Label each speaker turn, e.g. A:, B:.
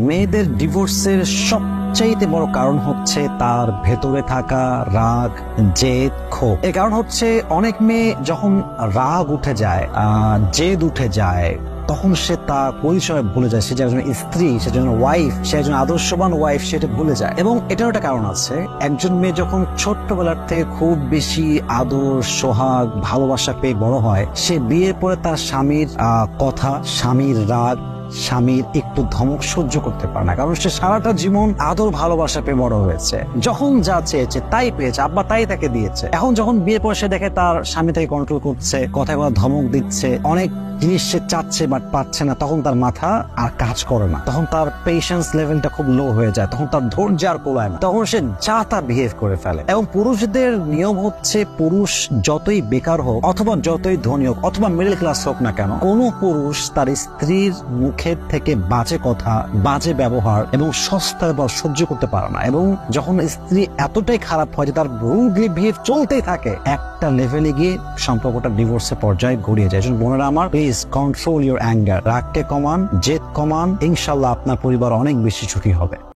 A: মেয়েদের ডিভোর্সের সবচাইতে বড় কারণ হচ্ছে তার ভেতরে থাকা রাগ, জেদ, ক্ষোভ। এর কারণ হচ্ছে অনেক মেয়ে যখন রাগ উঠে যায়, জেদ উঠে যায়, তখন সে তার পরিচয় ভুলে যায়। সে যে একজন স্ত্রী, সে একজন ওয়াইফ, সে একজন আদর্শবান ওয়াইফ, সেটা ভুলে যায়। এবং এটারও একটা কারণ আছে, একজন মেয়ে যখন ছোট্টবেলার থেকে খুব বেশি আদর, সোহাগ, ভালোবাসা পেয়ে বড় হয়, সে বিয়ের পরে তার স্বামীর কথা, স্বামীর রাগ, স্বামীর একটু ধমক সহ্য করতে পারে না, কারণ সে সারাটা জীবন আদর ভালোবাসা পেয়ে বড় হয়েছে। যখন যা চেয়েছে তাই পেয়েছে, আব্বা তাই তাকে দিয়েছে। এখন যখন বিয়ের পরে সে দেখে তার স্বামী তাকে কন্ট্রোল করছে, কথায় কথা ধমক দিচ্ছে, অনেক জিনিস সে চাচ্ছে বাট পাচ্ছে না, তখন তার মাথা আর কাজ করে না, তখন তার পেশেন্স লেভেলটা খুব লো হয়ে যায়, তখন তার ধৈর্য আর কোলায় না, তখন সে যা তা বিহেভ করে ফেলে। এবং পুরুষদের নিয়ম হচ্ছে, পুরুষ যতই বেকার হোক অথবা যতই ধনী হোক অথবা মিডল ক্লাস হোক না কেন, কোন পুরুষ তার স্ত্রীর মুখের থেকে বাজে কথা, বাজে ব্যবহার এবং সস্তা ব্যবহার সহ্য করতে পারে না। এবং যখন স্ত্রী এতটাই খারাপ হয় যে তার রুডলি বিহেভ চলতেই থাকে, একটা লেভেলে গিয়ে সম্পর্কটা ডিভোর্সের পর্যায়ে গড়িয়ে যায়। বোনেরা আমার, প্লিজ কন্ট্রোল ইউর অ্যাঙ্গার, রাগকে কমান, জেদ কমান, ইনশাল্লাহ আপনার পরিবার অনেক বেশি সুখী হবে।